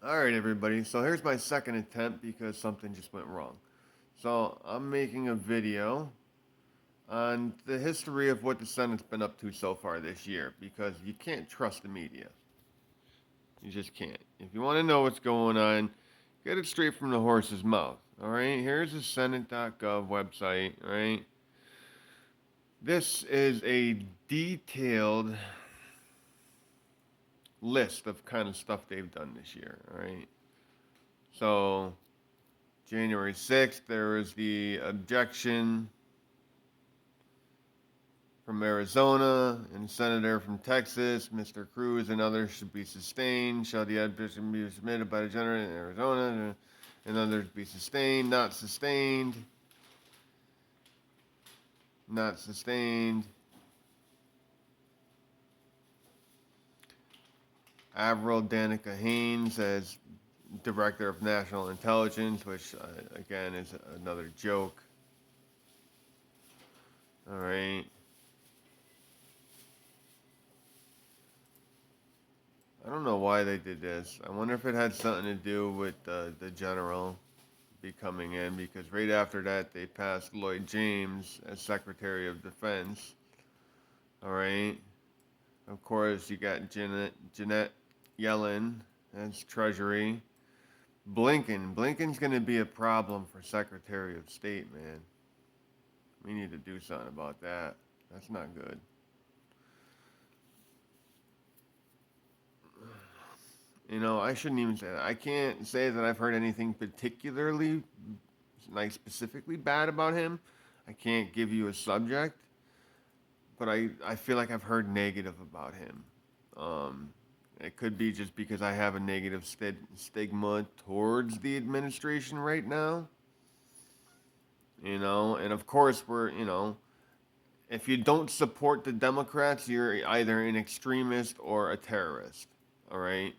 Alright, everybody, so here's my second attempt because something just went wrong. So, I'm making a video on the history of what the Senate's been up to so far this year because you can't trust the media. You just can't. If you want to know what's going on, get it straight from the horse's mouth. Alright, here's the Senate.gov website, alright? This is a detailed list of kind of stuff they've done this year, alright? So, January 6th, there was the objection from Arizona and Senator from Texas, Mr. Cruz, and others should be sustained. Shall the objection be submitted by the general in Arizona and others be sustained? Not sustained. Not sustained. Avril Danica Haynes as Director of National Intelligence, which again is another joke. All right. I don't know why they did this. I wonder if it had something to do with the general be coming in, because right after that they passed Lloyd James as Secretary of Defense. All right. Of course, you got Janet Yellen as Treasury. Blinken's going to be a problem for Secretary of State, man. We need to do something about that. That's not good. You know, I shouldn't even say that. I can't say that I've heard anything particularly, like specifically bad about him. I can't give you a subject, but I feel like I've heard negative about him. Um, it could be just because I have a negative stigma towards the administration right now. You know, and of course, if you don't support the Democrats, you're either an extremist or a terrorist. All right.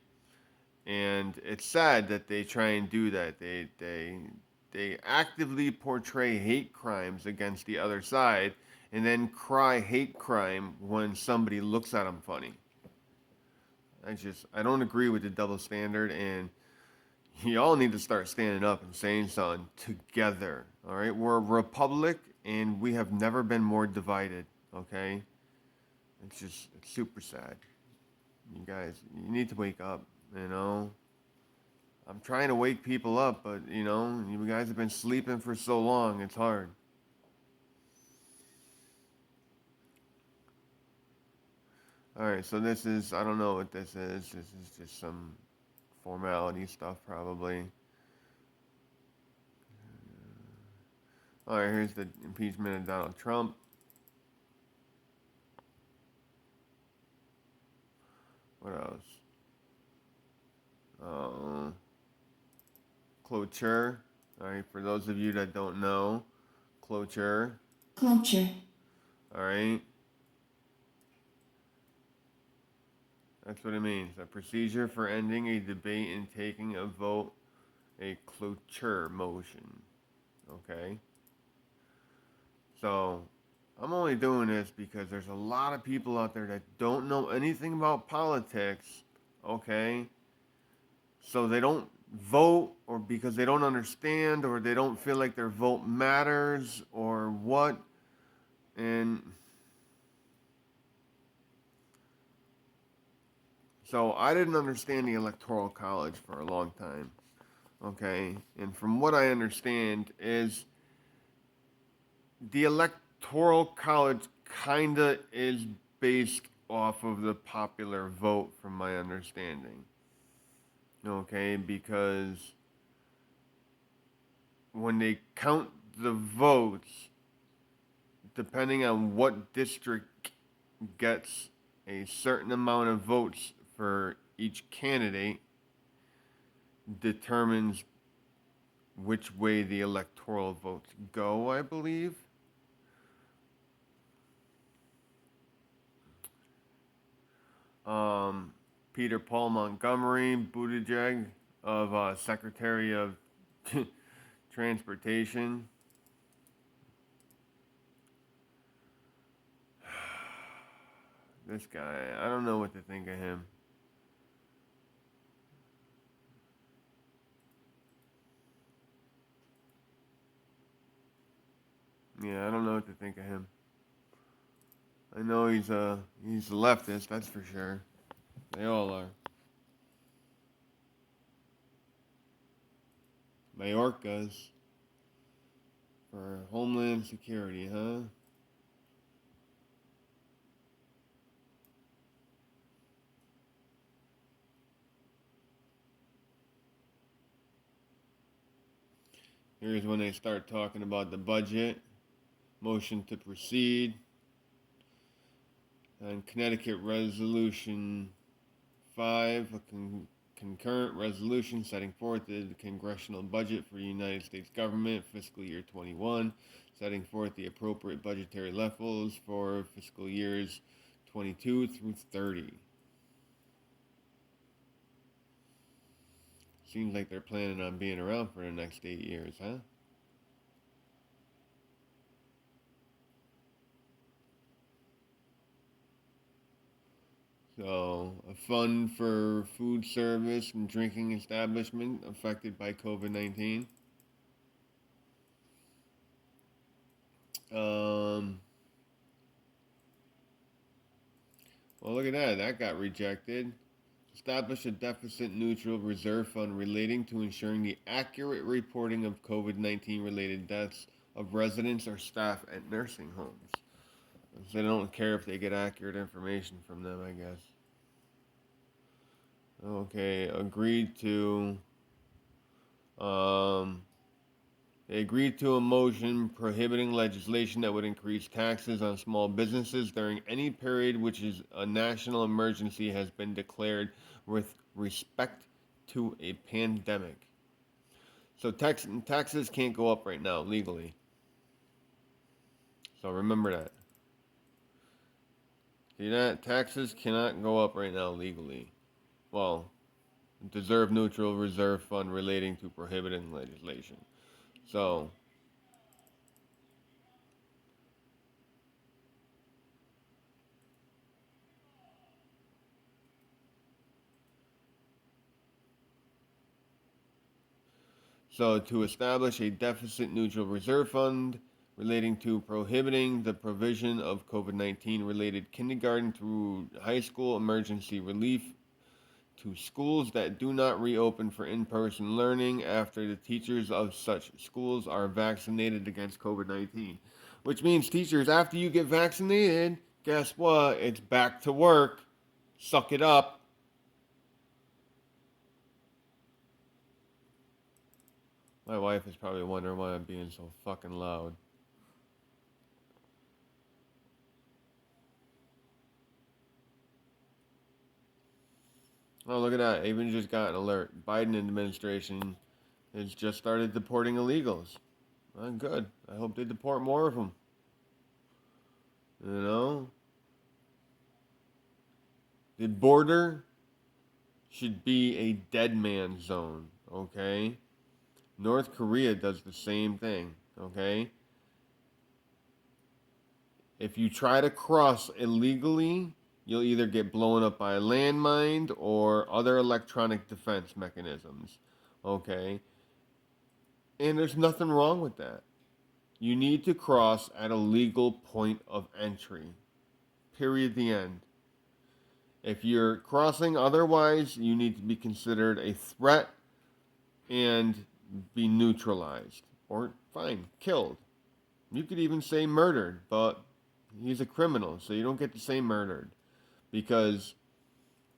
And it's sad that they try and do that. They actively portray hate crimes against the other side, and then cry hate crime when somebody looks at them funny. I don't agree with the double standard, and y'all need to start standing up and saying something together. All right, we're a republic, and we have never been more divided. Okay, it's super sad. You guys, you need to wake up. You know, I'm trying to wake people up, but you guys have been sleeping for so long. It's hard. All right, so this is I don't know what this is. This is just some formality stuff, probably. All right, here's the impeachment of Donald Trump. What else? Uh, Cloture. All right, for those of you that don't know, cloture. Culture. All right, that's what it means. A procedure for ending a debate and taking a vote. A cloture motion. Okay. So I'm only doing this because there's a lot of people out there that don't know anything about politics, okay? So they don't vote, or because they don't understand, or they don't feel like their vote matters, or what. And so I didn't understand the Electoral College for a long time, okay? And from what I understand is the Electoral College kinda is based off of the popular vote, from my understanding. Okay, because when they count the votes, depending on what district gets a certain amount of votes for each candidate, determines which way the electoral votes go, I believe. Um, Peter Paul Montgomery Buttigieg of Secretary of Transportation. This guy, I don't know what to think of him. Yeah, I don't know what to think of him. I know he's a leftist, that's for sure. They all are. Mayorkas for Homeland Security, huh? Here's when they start talking about the budget, motion to proceed, and Connecticut Resolution 5, concurrent resolution setting forth the congressional budget for the United States government fiscal year 21, setting forth the appropriate budgetary levels for fiscal years 22 through 30. Seems like they're planning on being around for the next 8 years, huh? So, a fund for food service and drinking establishment affected by COVID-19. Um, well, look at that. That got rejected. Establish a deficit neutral reserve fund relating to ensuring the accurate reporting of COVID 19 related deaths of residents or staff at nursing homes. So they don't care if they get accurate information from them, I guess. Okay, agreed to. Um, they agreed to a motion prohibiting legislation that would increase taxes on small businesses during any period which is a national emergency has been declared with respect to a pandemic. So taxes can't go up right now legally. So remember that. See that? Taxes cannot go up right now legally. Well, deserve neutral reserve fund relating to prohibiting legislation. So So to establish a deficit neutral reserve fund relating to prohibiting the provision of COVID-19 related kindergarten through high school emergency relief to schools that do not reopen for in-person learning after the teachers of such schools are vaccinated against COVID-19. Which means teachers, after you get vaccinated, guess what? It's back to work. Suck it up. My wife is probably wondering why I'm being so fucking loud. Oh, look at that. I even just got an alert. Biden administration has just started deporting illegals. Good. I hope they deport more of them. You know? The border should be a dead man zone, okay? North Korea does the same thing, okay? If you try to cross illegally, you'll either get blown up by a landmine or other electronic defense mechanisms, okay? And there's nothing wrong with that. You need to cross at a legal point of entry. Period. The end. If you're crossing otherwise, you need to be considered a threat and be neutralized. Or, fine, killed. You could even say murdered, but he's a criminal, so you don't get to say murdered. Because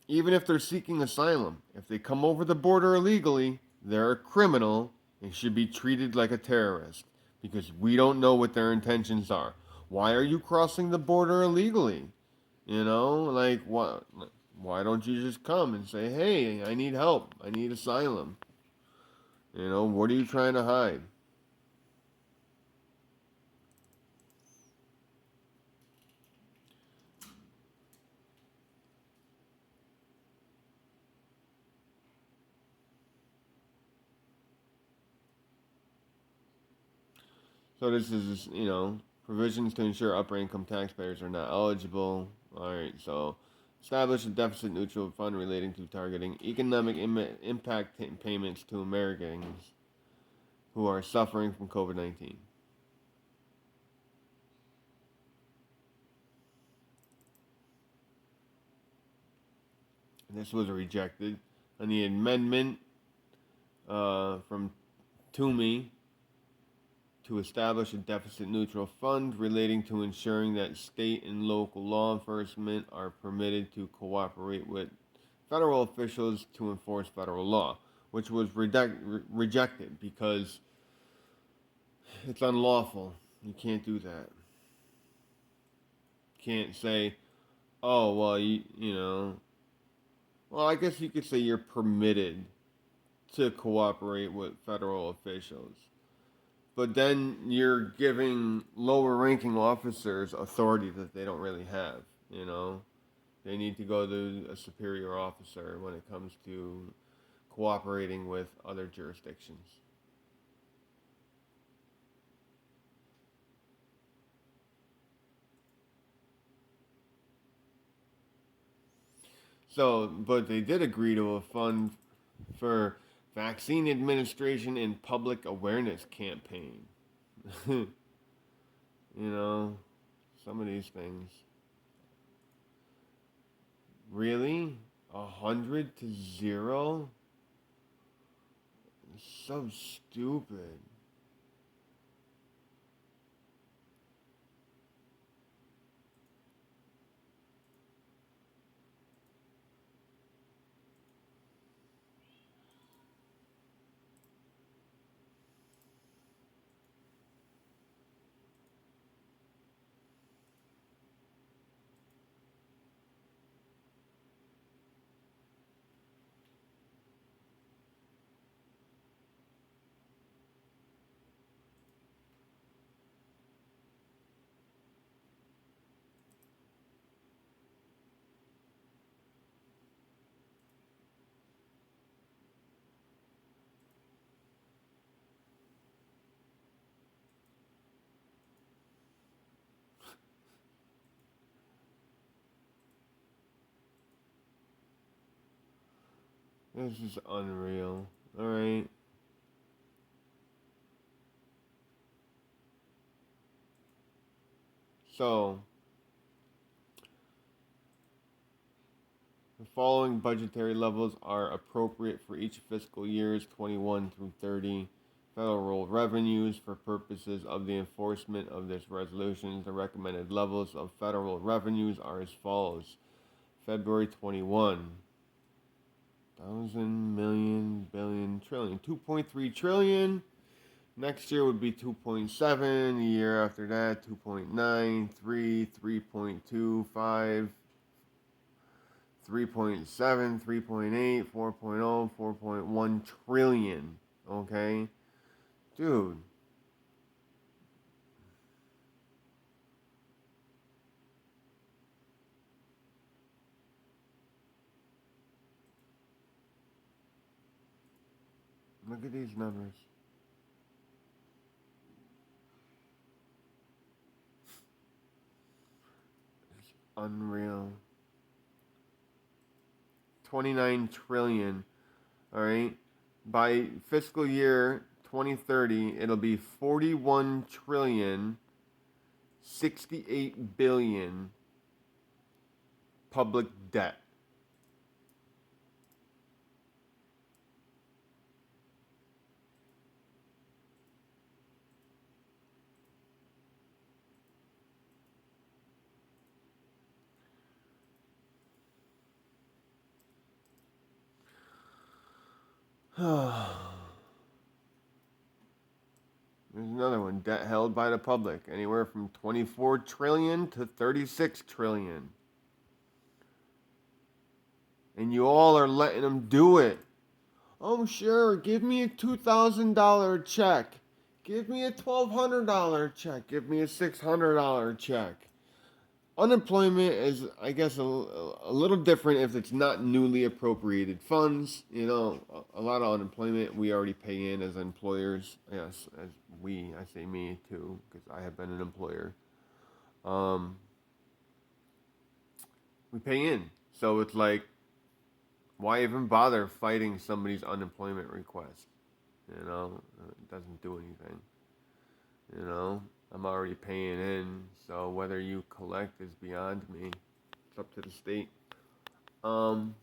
even if they're seeking asylum, if they come over the border illegally, they're a criminal and should be treated like a terrorist. Because we don't know what their intentions are. Why are you crossing the border illegally? You know, like what? Why don't you just come and say, "Hey, I need help. I need asylum." You know, what are you trying to hide? So this is, provisions to ensure upper income taxpayers are not eligible. All right, so establish a deficit neutral fund relating to targeting economic impact payments to Americans who are suffering from COVID-19. This was rejected. And the amendment from Toomey to establish a deficit-neutral fund relating to ensuring that state and local law enforcement are permitted to cooperate with federal officials to enforce federal law, which was rejected because it's unlawful. You can't do that. Can't say, oh, well, you know, well, I guess you could say you're permitted to cooperate with federal officials. But then you're giving lower ranking officers authority that they don't really have, you know? They need to go to a superior officer when it comes to cooperating with other jurisdictions. So, but they did agree to a fund for vaccine administration and public awareness campaign. You know, some of these things. Really? 100-0? It's so stupid. This is unreal. Alright. So, the following budgetary levels are appropriate for each fiscal years 21 through 30. Federal revenues for purposes of the enforcement of this resolution. The recommended levels of federal revenues are as follows. February 21, thousand, million, billion, trillion. 2.3 trillion. Next year would be 2.7. The year after that, 2.9, 3, 3.25, 3.7, 3.8, 4.0, 4.1 trillion. Okay? Dude. Look at these numbers. It's unreal. 29 trillion. All right. By fiscal year 2030, it'll be 41 trillion, 68 billion public debt. There's another one. Debt held by the public, anywhere from 24 trillion to 36 trillion. And you all are letting them do it. Oh, sure, give me a $2,000 check. Give me a $1,200 check. Give me a $600 check. Unemployment is, I guess, a little different if it's not newly appropriated funds. You know, a lot of unemployment we already pay in as employers. Yes, as we, I say me too, because I have been an employer. We pay in. So it's like, why even bother fighting somebody's unemployment request? You know, it doesn't do anything. You know, I'm already paying in, so whether you collect is beyond me. It's up to the state. Um,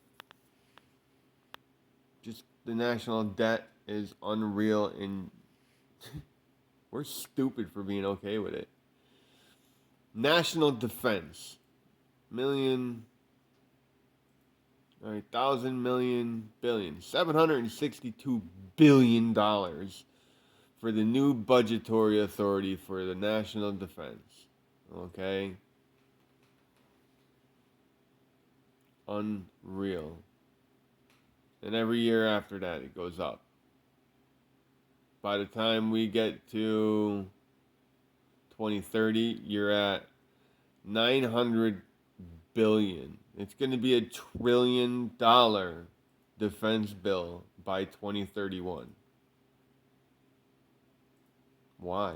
Just the national debt is unreal, and we're stupid for being okay with it. National defense, million, all right, thousand, million, billion, $762 billion for the new budgetary authority for the national defense. Okay, unreal. And every year after that, it goes up. By the time we get to 2030, you're at 900 billion. It's going to be $1 trillion defense bill by 2031. Why?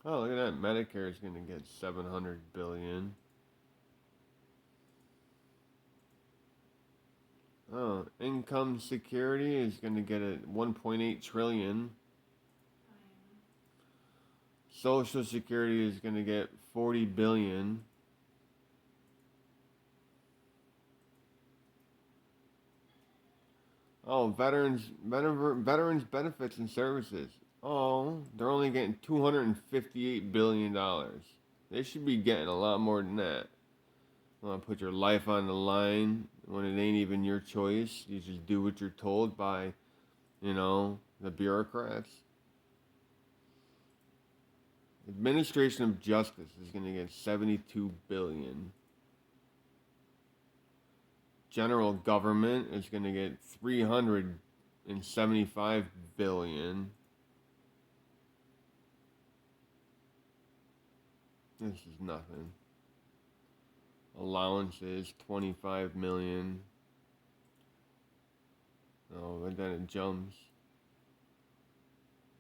Oh, look at that. Medicare is going to get 700 billion. Oh, income security is going to get a 1.8 trillion. Social security is going to get 40 billion. Oh, veterans benefits and services. Oh, they're only getting $258 billion. They should be getting a lot more than that. Want to put your life on the line when it ain't even your choice. You just do what you're told by, the bureaucrats. Administration of Justice is going to get 72 billion. General government is going to get 375 billion. This is nothing. Allowances 25 million. Oh, but then it jumps.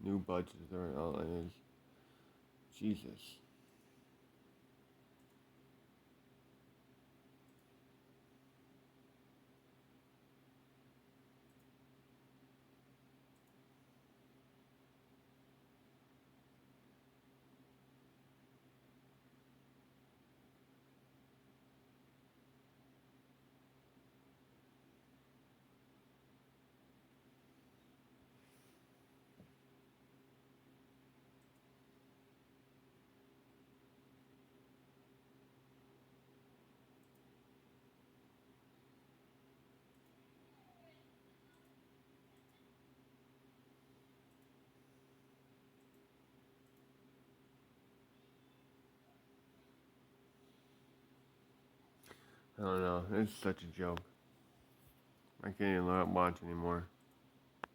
New budget, oh, it is. Jesus. I don't know. It's such a joke. I can't even watch anymore.